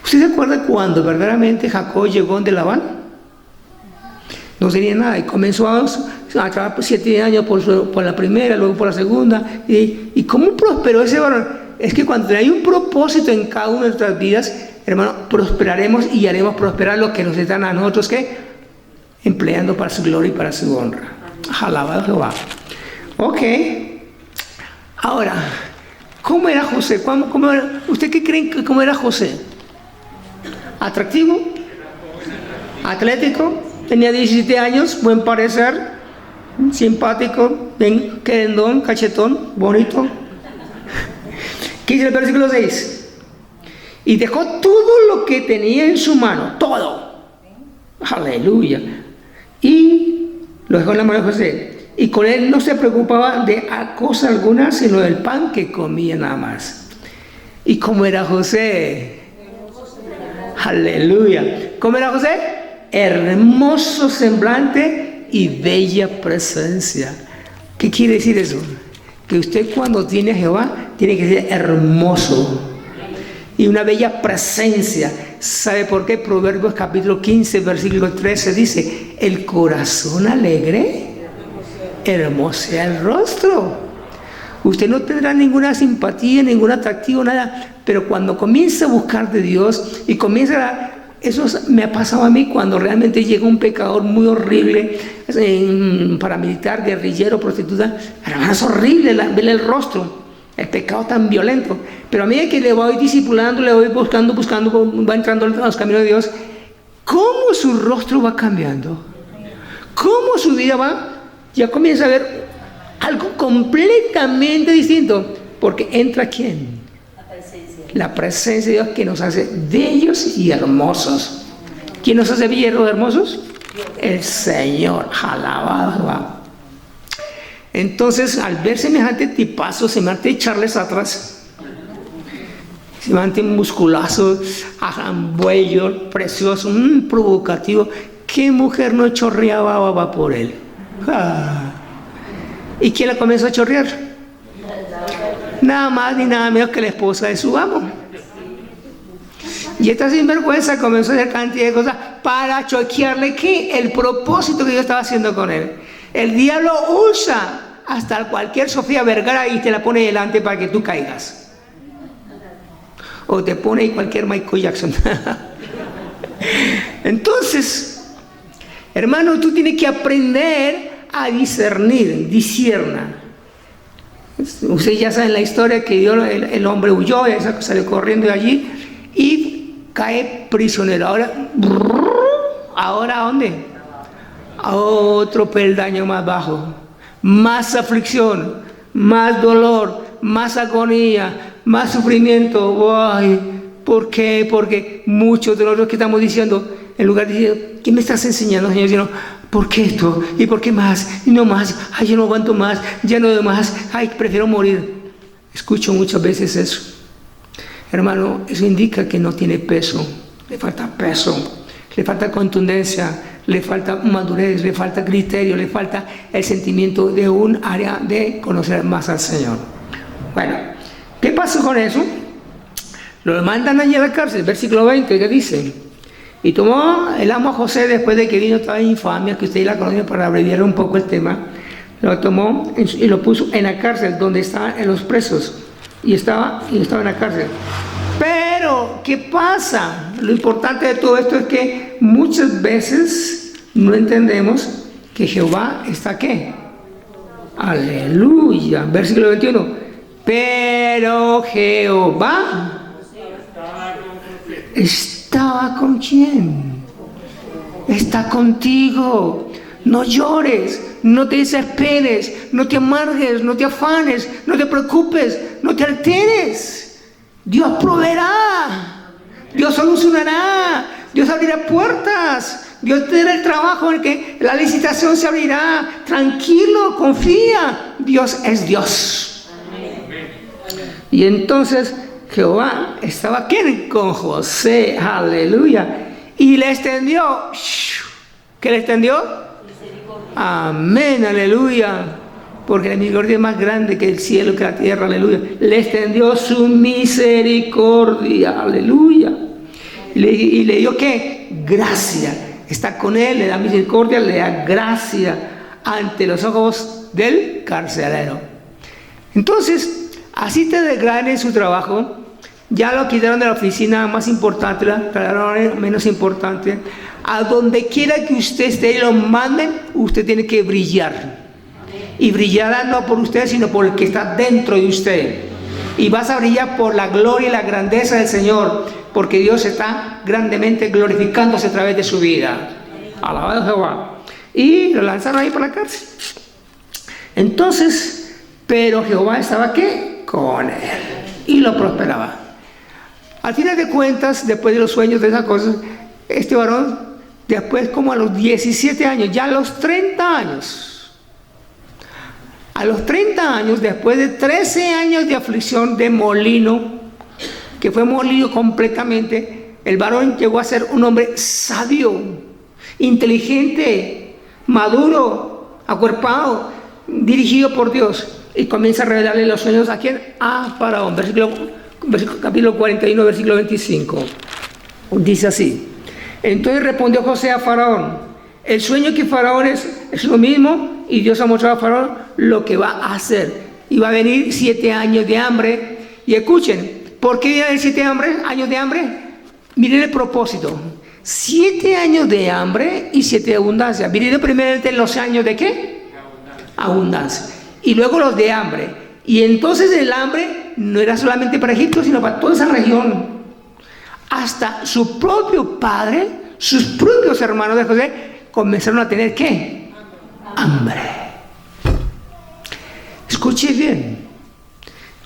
¿Usted se acuerda cuando verdaderamente Jacob llegó de Labán? No tenía nada y comenzó a trabajar 7 años por la primera, luego por la segunda. ¿Y cómo prosperó ese varón? Es que cuando hay un propósito en cada una de nuestras vidas, hermano, prosperaremos y haremos prosperar lo que nos están a nosotros, ¿qué? Empleando para su gloria y para su honra. Alabado Jehová. Ok. Ahora, ¿cómo era José? ¿Cómo era? ¿Usted qué creen que cómo era José? ¿Atractivo? ¿Atlético? Tenía 17 años, buen parecer, simpático, bien querendón, cachetón, bonito. ¿Qué dice el versículo 6? Y dejó todo lo que tenía en su mano, todo. Aleluya. Y lo dejó en la mano de José. Y con él no se preocupaba de cosa alguna, sino del pan que comía nada más. ¿Y cómo era José? Aleluya. ¿Cómo era José? Hermoso semblante y bella presencia. ¿Qué quiere decir eso? Que usted cuando tiene a Jehová tiene que ser hermoso y una bella presencia. ¿Sabe por qué? Proverbios capítulo 15 versículo 13 dice: el corazón alegre hermosea el rostro. Usted no tendrá ninguna simpatía, ningún atractivo, nada, pero cuando comienza a buscar de Dios y comienza eso me ha pasado a mí cuando realmente llega un pecador muy horrible, paramilitar, guerrillero, prostituta. Hermano, es horrible verle el rostro, el pecado tan violento. Pero a medida que le voy discipulando, le voy buscando, va entrando a los caminos de Dios, ¿cómo su rostro va cambiando? ¿Cómo su vida ya comienza a ver algo completamente distinto? Porque entra ¿quién? La presencia de Dios que nos hace bellos y hermosos. ¿Quién nos hace bellos y hermosos? El Señor. Alabado Jehová. Entonces, al ver semejante tipazo, semejante Charles atrás, semejante musculazo, agambuello, precioso, provocativo, ¿qué mujer no chorreaba baba por él? ¿Y quién la comenzó a chorrear? Nada más ni nada menos que la esposa de su amo. Y esta sinvergüenza comenzó a hacer cantidad de cosas para choquearle ¿qué? El propósito que yo estaba haciendo con él. El diablo usa hasta cualquier Sofía Vergara y te la pone delante para que tú caigas. O te pone ahí cualquier Michael Jackson. Entonces, hermano, tú tienes que aprender a discernir, discierna. Ustedes ya saben la historia que dio el hombre huyó, salió corriendo de allí y cae prisionero. Ahora ¿a dónde? A otro peldaño más bajo. Más aflicción, más dolor, más agonía, más sufrimiento. Ay, ¿por qué? Porque muchos de los que estamos diciendo, en lugar de decir, ¿qué me estás enseñando, Señor? Sino, ¿por qué esto? ¿Y por qué más? Y no más. Ay, yo no aguanto más. Ya no doy más. Ay, prefiero morir. Escucho muchas veces eso. Hermano, eso indica que no tiene peso. Le falta peso. Le falta contundencia. Le falta madurez. Le falta criterio. Le falta el sentimiento de un área de conocer más al Señor. Bueno, ¿qué pasó con eso? Lo mandan allí a la cárcel. Versículo 20, ¿qué dice? Y tomó el amo a José después de que vino toda infamia, que ustedes la conocen para abreviar un poco el tema. Lo tomó y lo puso en la cárcel, donde estaban los presos. Y estaba en la cárcel. Pero, ¿qué pasa? Lo importante de todo esto es que muchas veces no entendemos que Jehová está ¿qué? Aleluya. Versículo 21. Pero Jehová ¿estaba con quién? Está contigo. No llores, no te desesperes, no te amargues, no te afanes, no te preocupes, no te alteres. Dios proveerá, Dios solucionará, Dios abrirá puertas, Dios te dará el trabajo en el que la licitación se abrirá. Tranquilo, confía, Dios es Dios. Y entonces Jehová estaba ¿quién? Con José, aleluya, y le extendió, ¿qué le extendió? Amén, aleluya, porque la misericordia es más grande que el cielo, que la tierra, aleluya. Le extendió su misericordia, aleluya, y le dio ¿qué? Gracia. Está con él, le da misericordia, le da gracia ante los ojos del carcelero. Entonces, así te degradan en su trabajo. Ya lo quitaron de la oficina más importante, la trasladaron menos importante. A donde quiera que usted esté y lo manden, usted tiene que brillar. Y brillará no por usted, sino por el que está dentro de usted. Y vas a brillar por la gloria y la grandeza del Señor, porque Dios está grandemente glorificándose a través de su vida. Alabado Jehová. Y lo lanzaron ahí por la cárcel. Entonces, pero Jehová estaba ¿qué? Con él. Y lo prosperaba. Al final de cuentas, después de los sueños de esas cosas, este varón, después como a los 17 años, ya a los 30 años, después de 13 años de aflicción, de molino, que fue molido completamente, el varón llegó a ser un hombre sabio, inteligente, maduro, acuerpado, dirigido por Dios, y comienza a revelarle los sueños ¿a quién? A Faraón. Capítulo 41, versículo 25. Dice así: entonces respondió José a Faraón: el sueño que Faraón es lo mismo, y Dios ha mostrado a Faraón lo que va a hacer. Y va a venir 7 años de hambre. Y escuchen, ¿por qué vienen 7 años de hambre? Miren el propósito: 7 años de hambre y 7 de abundancia. Vinieron primeramente los años de ¿qué? Abundancia. Y luego los de hambre. Y entonces el hambre no era solamente para Egipto, sino para toda esa región. Hasta su propio padre, sus propios hermanos de José, comenzaron a tener ¿qué? Hambre. Escuche bien.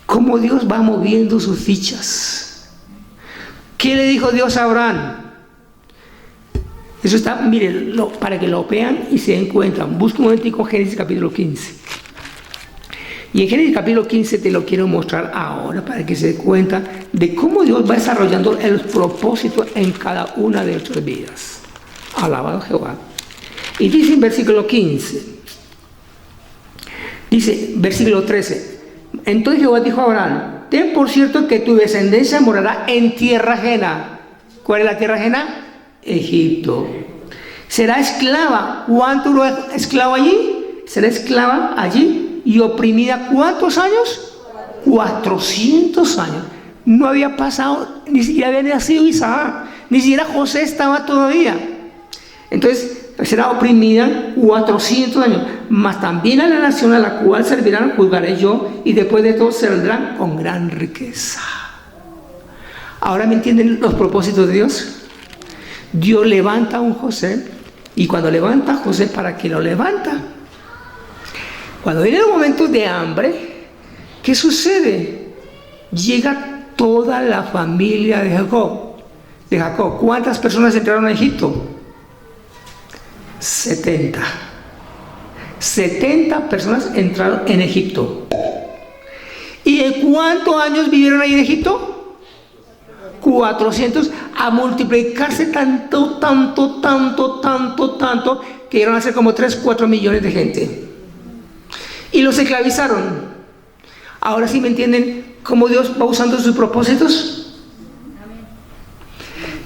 cómo Dios va moviendo sus fichas. ¿Qué le dijo Dios a Abraham? Eso está, miren, para que lo vean y se den cuenta. Busca un momentico Génesis capítulo 15. Y en Génesis capítulo 15 te lo quiero mostrar ahora para que se den cuenta de cómo Dios va desarrollando el propósito en cada una de nuestras vidas. Alabado Jehová. Y dice en versículo 15, dice, versículo 13, entonces Jehová dijo a Abraham, ten por cierto que tu descendencia morará en tierra ajena. ¿Cuál es la tierra ajena? Egipto. Será esclava. ¿Cuánto duró esclava allí? Será esclava allí y oprimida. ¿Cuántos años? 400 años. No había pasado, ni siquiera había nacido Isaac, ni siquiera José estaba todavía. Entonces será oprimida 400 años, mas también a la nación a la cual servirán juzgaré yo, y después de todo saldrán con gran riqueza. ¿Ahora me entienden los propósitos de Dios? Dios levanta a un José, y cuando levanta a José, ¿para qué lo levanta? Cuando vienen los momentos de hambre, ¿qué sucede? Llega toda la familia de Jacob. ¿Cuántas personas entraron a Egipto? 70 personas entraron en Egipto. ¿Y en cuántos años vivieron ahí en Egipto? 400, a multiplicarse tanto, que llegaron a ser como 3-4 millones de gente. Y los esclavizaron. Ahora sí me entienden cómo Dios va usando sus propósitos.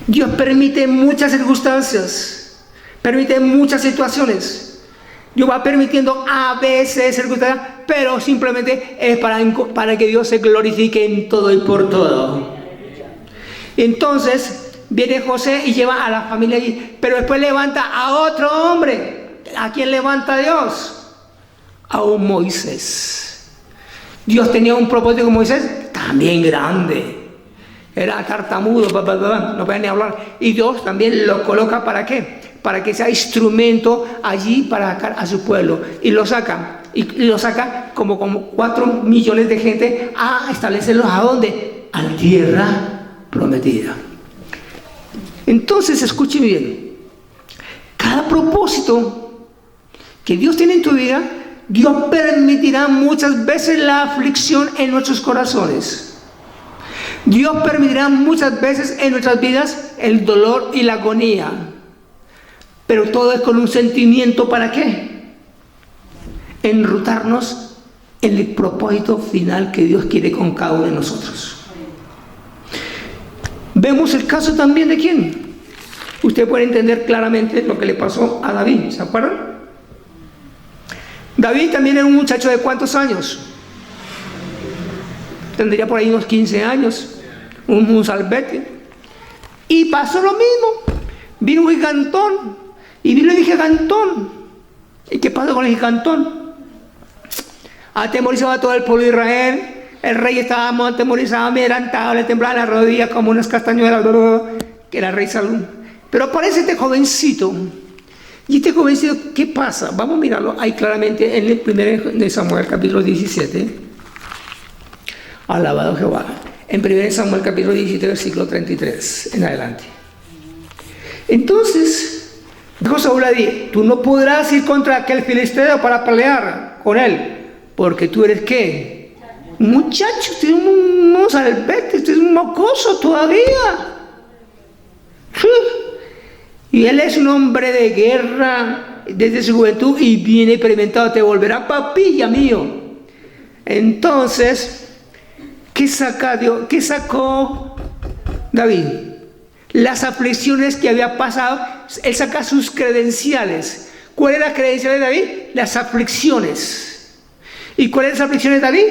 Dios permite muchas circunstancias, permite muchas situaciones. Dios va permitiendo a veces circunstancias, pero simplemente es para que Dios se glorifique en todo y por todo. Entonces viene José y lleva a la familia allí, pero después levanta a otro hombre. ¿A quién levanta Dios? A un Moisés. Dios tenía un propósito con Moisés también grande. Era tartamudo, no podía ni hablar. Y Dios también lo coloca ¿para qué? Para que sea instrumento allí para sacar a su pueblo. Y lo saca. Y lo saca como 4 millones de gente a establecerlos ¿a dónde? A la tierra prometida. Entonces, escuchen bien. Cada propósito que Dios tiene en tu vida, Dios permitirá muchas veces la aflicción en nuestros corazones. Dios permitirá muchas veces en nuestras vidas el dolor y la agonía. Pero todo es con un sentimiento ¿para qué? Enrutarnos en el propósito final que Dios quiere con cada uno de nosotros. Vemos el caso también de ¿quién? Usted puede entender claramente lo que le pasó a David, ¿se acuerdan? David también era un muchacho de ¿cuántos años? Tendría por ahí unos 15 años, un salvete. Y pasó lo mismo. Vino un gigantón. Y vino el gigantón. ¿Y qué pasó con el gigantón? Atemorizó a todo el pueblo de Israel. El rey estaba atemorizado, adelantado, le temblaban las rodillas como unas castañuelas, que era el rey Salomón. Pero aparece este jovencito. Y este jovencito, ¿qué pasa? Vamos a mirarlo ahí claramente en el primero de Samuel, capítulo 17. Alabado Jehová. En 1 Samuel capítulo 17, versículo 33 en adelante. Entonces dijo Saúl a David: tú no podrás ir contra aquel filisteo para pelear con él, porque tú eres ¿qué? Muchacho, usted es un salvete, usted es un mocoso todavía. Y él es un hombre de guerra desde su juventud y bien experimentado, te volverá papilla mío. Entonces, ¿qué sacó David? Las aflicciones que había pasado. Él saca sus credenciales. ¿Cuál era la credencial de David? Las aflicciones. ¿Y cuáles son las aflicciones de David?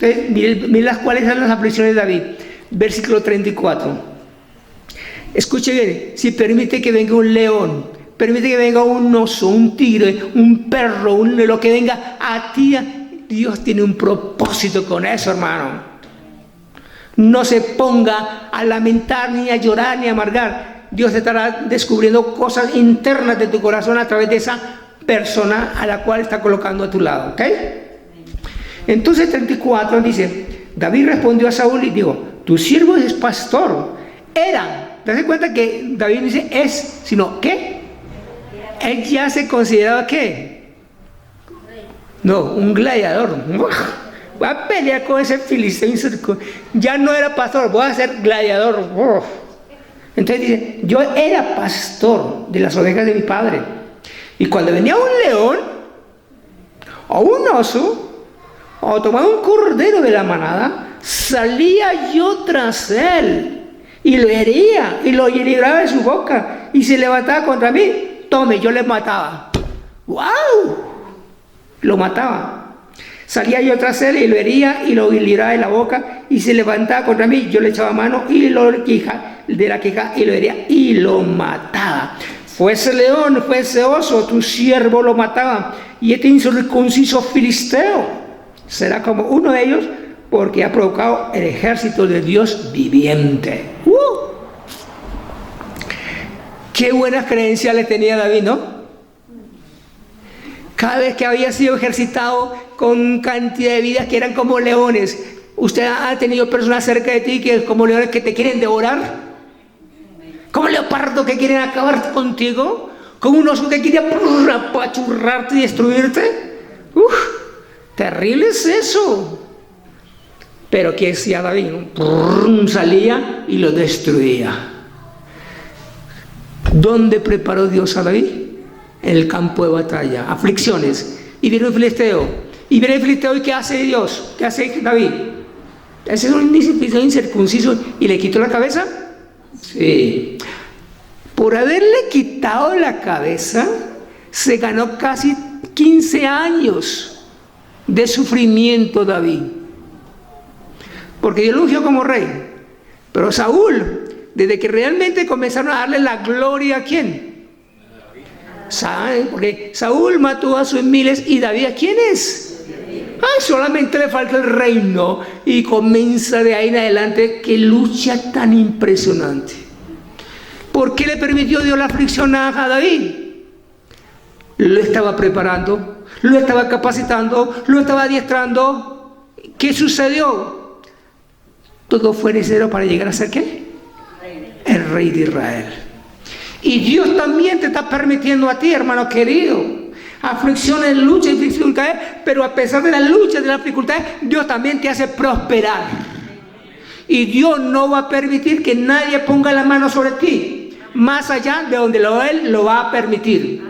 Entonces, miren cuáles son las aflicciones de David. Versículo 34. Escuche bien: si permite que venga un león, permite que venga un oso, un tigre, un perro, lo que venga a ti, Dios tiene un propósito con eso, hermano. No se ponga a lamentar, ni a llorar, ni a amargar. Dios estará descubriendo cosas internas de tu corazón a través de esa persona a la cual está colocando a tu lado, ¿ok? Entonces 34 dice: David respondió a Saúl y dijo, tu siervo es pastor. Era, te das cuenta que David no dice es, sino ¿qué? Él ya se consideraba ¿qué? No, un gladiador. Voy a pelear con ese filisteo. Ya no era pastor, voy a ser gladiador. Entonces dice, yo era pastor de las ovejas de mi padre. Y cuando venía un león, o un oso, o tomaba un cordero de la manada, salía yo tras él, y lo hería, y lo libraba de su boca, y se levantaba contra mí. Tome, yo le mataba. ¡Wow! Lo mataba. Salía yo tras él y lo hería y lo libraba de la boca y se levantaba contra mí. Yo le echaba mano y lo de la queja y lo hería y lo mataba. Fuese león, fuese oso, tu siervo lo mataba. Y este incircunciso filisteo será como uno de ellos porque ha provocado el ejército de Dios viviente. Qué buenas credenciales tenía David, ¿no? Cada vez que había sido ejercitado con cantidad de vidas que eran como leones. ¿Usted ha tenido personas cerca de ti que como leones que te quieren devorar? ¿Como leopardo que quieren acabar contigo? ¿Como un oso que quiere apachurrarte y destruirte? Terrible es eso. Pero ¿qué hacía David? Salía y lo destruía. ¿Dónde preparó Dios a David? En el campo de batalla, aflicciones. Y viene el filisteo. Y viene el filisteo, ¿y qué hace Dios? ¿Qué hace David? ¿Ese es un incircunciso y le quitó la cabeza? Sí. Por haberle quitado la cabeza, se ganó casi 15 años de sufrimiento David. Porque Dios lo ungió como rey. Pero Saúl, desde que realmente comenzaron a darle la gloria ¿a quién? ¿Saben? Porque Saúl mató a sus miles y David ¿a quién es? Ay, solamente le falta el reino y comienza de ahí en adelante. Qué lucha tan impresionante. ¿Por qué le permitió Dios la aflicción a David? Lo estaba preparando, lo estaba capacitando, lo estaba adiestrando. ¿Qué sucedió? Todo fue necesario para llegar a ser ¿qué? El rey de Israel. Y Dios también te está permitiendo a ti, hermano querido, aflicciones, luchas y dificultades, pero a pesar de las luchas, de las dificultades, Dios también te hace prosperar. Y Dios no va a permitir que nadie ponga la mano sobre ti, más allá de donde Él lo va a permitir.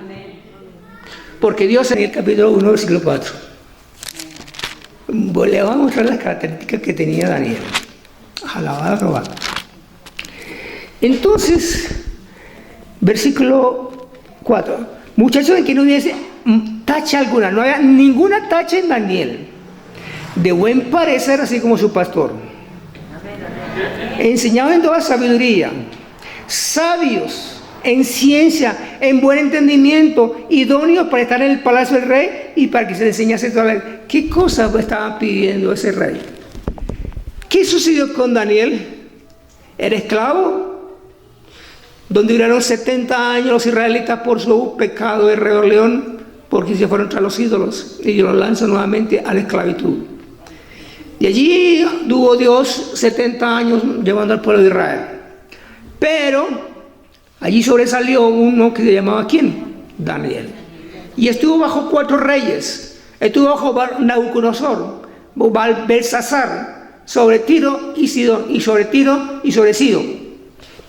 Porque Dios en el capítulo 1, versículo 4, le voy a mostrar las características que tenía Daniel. Alabado Jehová. Entonces, versículo 4. Muchachos de que no hubiese tacha alguna, no había ninguna tacha en Daniel. De buen parecer, así como su pastor. Enseñado en toda sabiduría. Sabios en ciencia, en buen entendimiento, idóneos para estar en el palacio del rey y para que se le enseñase toda la... ¿Qué cosa estaba pidiendo ese rey? ¿Qué sucedió con Daniel? ¿Era esclavo? Donde duraron 70 años los israelitas por su pecado de rebelión, porque se fueron tras los ídolos y los lanzan nuevamente a la esclavitud. Y allí tuvo Dios 70 años llevando al pueblo de Israel. Pero allí sobresalió uno que se llamaba ¿quién? Daniel. Y estuvo bajo 4 reyes. Estuvo bajo Nabucodonosor, Belsasar, sobre Tiro y Sidón, y sobre Tiro y sobre Sidón.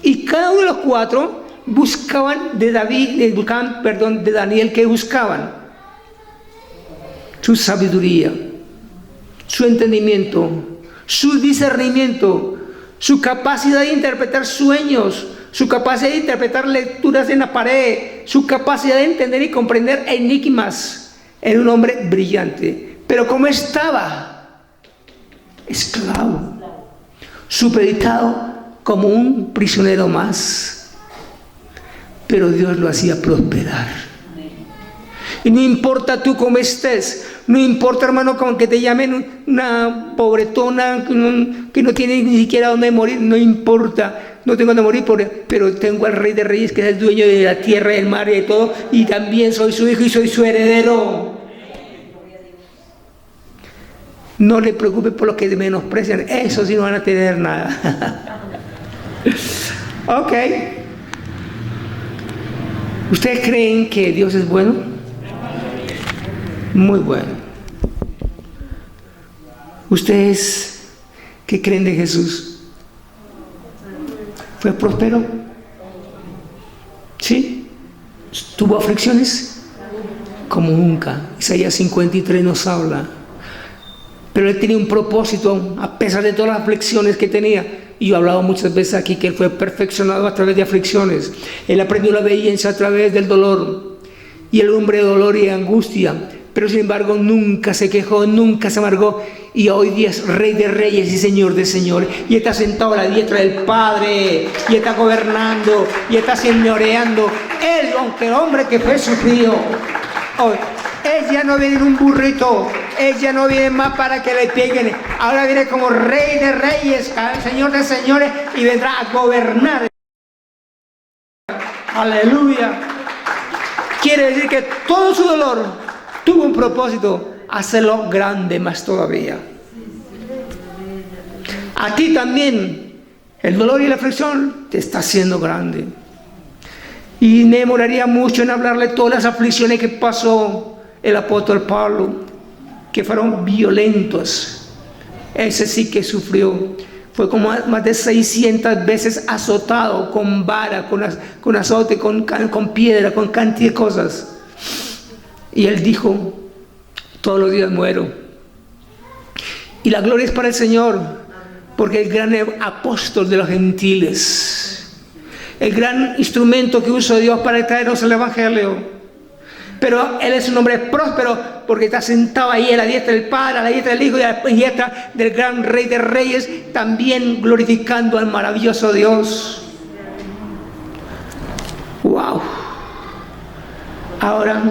Y cada uno de los 4 buscaban de Daniel, ¿qué buscaban? Su sabiduría, su entendimiento, su discernimiento, su capacidad de interpretar sueños, su capacidad de interpretar lecturas en la pared, su capacidad de entender y comprender enigmas. Era un hombre brillante. Pero ¿cómo estaba? Esclavo, supeditado como un prisionero más. Pero Dios lo hacía prosperar. Y no importa tú cómo estés, no importa, hermano, con que te llamen una pobretona que no tiene ni siquiera dónde morir, no importa, no tengo dónde morir, pero tengo al Rey de Reyes, que es el dueño de la tierra, del mar y de todo, y también soy su hijo y soy su heredero. No le preocupe por lo que menosprecian, eso sí no van a tener nada. Ok. ¿Ustedes creen que Dios es bueno? Muy bueno. ¿Ustedes qué creen de Jesús? ¿Fue próspero? ¿Sí? ¿Tuvo aflicciones? Como nunca. Isaías 53 nos habla. Pero él tenía un propósito, a pesar de todas las aflicciones que tenía. Y yo he hablado muchas veces aquí que él fue perfeccionado a través de aflicciones. Él aprendió la obediencia a través del dolor. Y el hombre de dolor y angustia. Pero sin embargo nunca se quejó, nunca se amargó. Y hoy día es Rey de Reyes y Señor de Señores. Y está sentado a la diestra del Padre. Y está gobernando. Y está señoreando. Él, aunque el hombre que fue sufrido. Hoy, él ya no viene en un burrito. Él ya no viene más para que le peguen. Ahora viene como Rey de Reyes, Señor de Señores. Y vendrá a gobernar. Aleluya. Quiere decir que todo su dolor tuvo un propósito, hacerlo grande más todavía. A ti también el dolor y la aflicción te está haciendo grande. Y me demoraría mucho en hablarle todas las aflicciones que pasó el apóstol Pablo, que fueron violentos. Ese sí que sufrió. Fue como más de 600 veces azotado con vara, con azote, con piedra, con cantidad de cosas. Y él dijo, todos los días muero. Y la gloria es para el Señor, porque el gran apóstol de los gentiles, el gran instrumento que usó Dios para traernos el Evangelio. Pero él es un hombre próspero porque está sentado ahí a la diestra del Padre, a la diestra del Hijo y a la diestra del gran Rey de Reyes, también glorificando al maravilloso Dios. ¡Wow! Ahora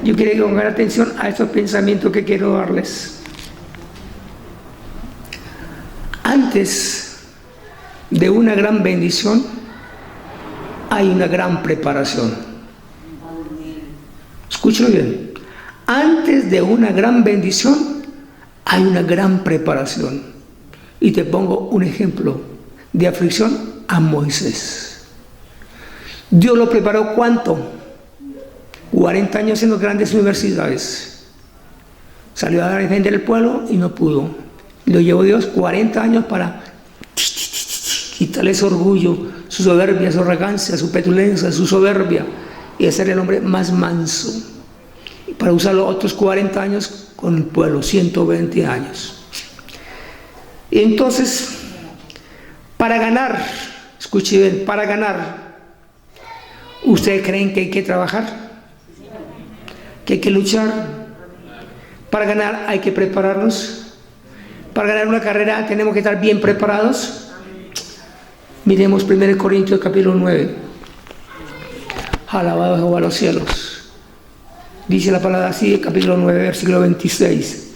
yo quiero que pongan atención a estos pensamientos que quiero darles. Antes de una gran bendición hay una gran preparación. Escúchalo bien. Antes de una gran bendición hay una gran preparación. Y te pongo un ejemplo de aflicción a Moisés. Dios lo preparó ¿cuánto? 40 años en las grandes universidades. Salió a defender el pueblo y no pudo. Lo llevó Dios 40 años para quitarle su orgullo, su soberbia, su arrogancia, su petulencia, su soberbia, y hacer el hombre más manso, para usarlo otros 40 años con el pueblo, 120 años. Y entonces, para ganar, escuche bien, para ganar, ¿ustedes creen que hay que trabajar? ¿Que hay que luchar? Para ganar hay que prepararnos. Para ganar una carrera tenemos que estar bien preparados. Miremos 1 Corintios capítulo 9. Alabado Jehová a los cielos. Dice la palabra así, capítulo 9, versículo 26.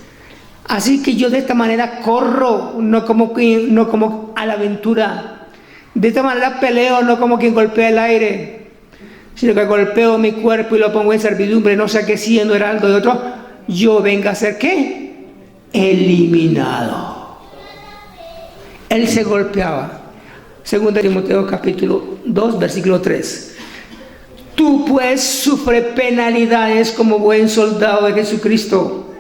Así que yo de esta manera corro, no como a la aventura. De esta manera peleo, no como quien golpea el aire, sino que golpeo mi cuerpo y lo pongo en servidumbre, no sea que siendo heraldo de otro, yo venga a ser ¿qué? Eliminado. Él se golpeaba. Segunda Timoteo capítulo 2, versículo 3. Tú pues sufre penalidades como buen soldado de Jesucristo.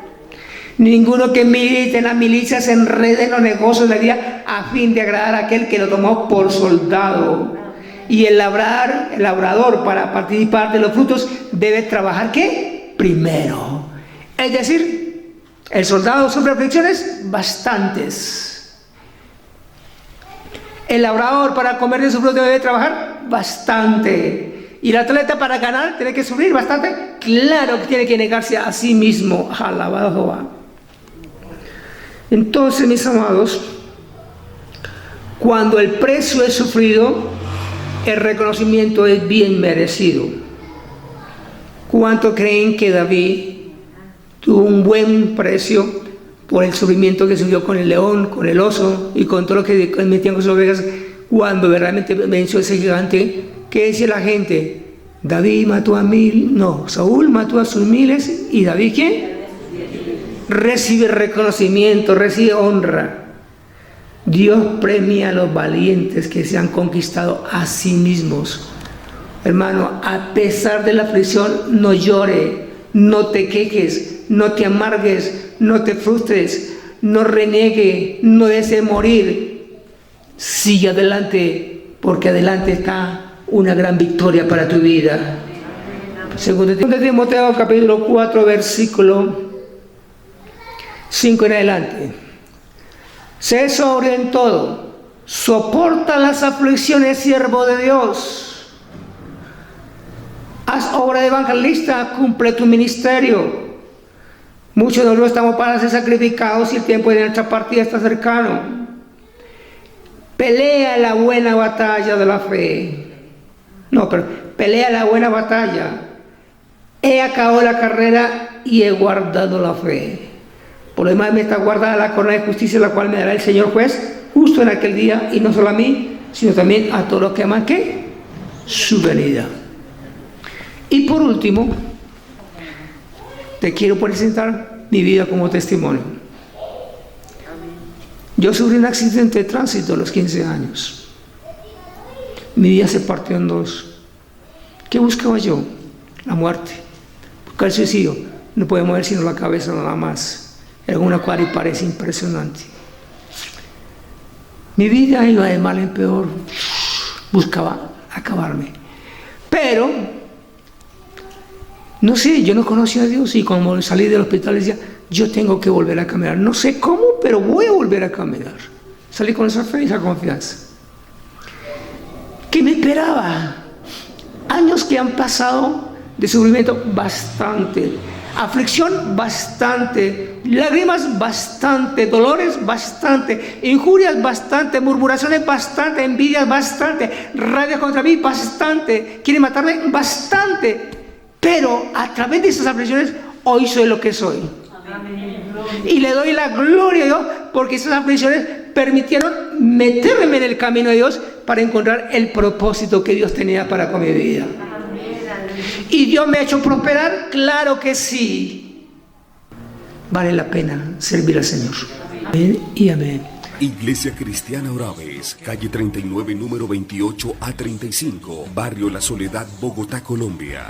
Ninguno que milite en la milicia se enrede en los negocios de la vida a fin de agradar a aquel que lo tomó por soldado. Y el labrador para participar de los frutos debe trabajar ¿qué? Primero. Es decir, el soldado sufre aflicciones bastantes. El labrador para comer de su fruto debe trabajar bastante. Y el atleta para ganar tiene que sufrir bastante. Claro que tiene que negarse a sí mismo. Alabado Jehová. Entonces, mis amados, cuando el precio es sufrido, el reconocimiento es bien merecido. ¿Cuánto creen que David tuvo un buen precio por el sufrimiento que sufrió con el león, con el oso y con todo lo que metían con sus ovejas cuando verdaderamente venció ese gigante? ¿Qué decía la gente? David mató a 1000, no, Saúl mató a sus miles y David ¿quién? recibe reconocimiento, recibe honra. Dios premia a los valientes que se han conquistado a sí mismos. Hermano, a pesar de la aflicción, no llore, no te quejes, no te amargues, no te frustres, no reniegue, no desee morir. Sigue adelante, porque adelante está una gran victoria para tu vida. Segundo Timoteo capítulo 4, versículo 5 en adelante. Sé sobrio en todo, soporta las aflicciones, siervo de Dios. Haz obra de evangelista, cumple tu ministerio. Muchos de nosotros estamos para ser sacrificados y el tiempo de nuestra partida está cercano. Pelea la buena batalla de la fe. Pelea la buena batalla. He acabado la carrera y he guardado la fe. Por lo demás me está guardada la corona de justicia, la cual me dará el Señor juez justo en aquel día, y no solo a mí, sino también a todos los que aman ¿qué? Su venida. Y por último, te quiero presentar mi vida como testimonio. Yo sufrí un accidente de tránsito a los 15 años. Mi vida se partió en dos. ¿Qué buscaba yo? La muerte. Buscar el suicidio. No puede mover sino la cabeza nada más. Era una cual y parece impresionante. Mi vida iba de mal en peor. Buscaba acabarme. Pero, no sé, yo no conocía a Dios, y cuando salí del hospital decía, yo tengo que volver a caminar. No sé cómo, pero voy a volver a caminar. Salí con esa fe y esa confianza. ¿Qué me esperaba? Años que han pasado de sufrimiento bastante, aflicción bastante, lágrimas bastante, dolores bastante, injurias bastante, murmuraciones bastante, envidias bastante, rabia contra mí bastante, quieren matarme bastante. Pero a través de esas aflicciones hoy soy lo que soy. Y le doy la gloria a Dios porque esas aflicciones permitieron meterme en el camino de Dios para encontrar el propósito que Dios tenía para con mi vida. ¿Y Dios me ha hecho prosperar? Claro que sí. Vale la pena servir al Señor. Amén y amén. Iglesia Cristiana Oraves, calle 39, número 28 a 35, Barrio La Soledad, Bogotá, Colombia.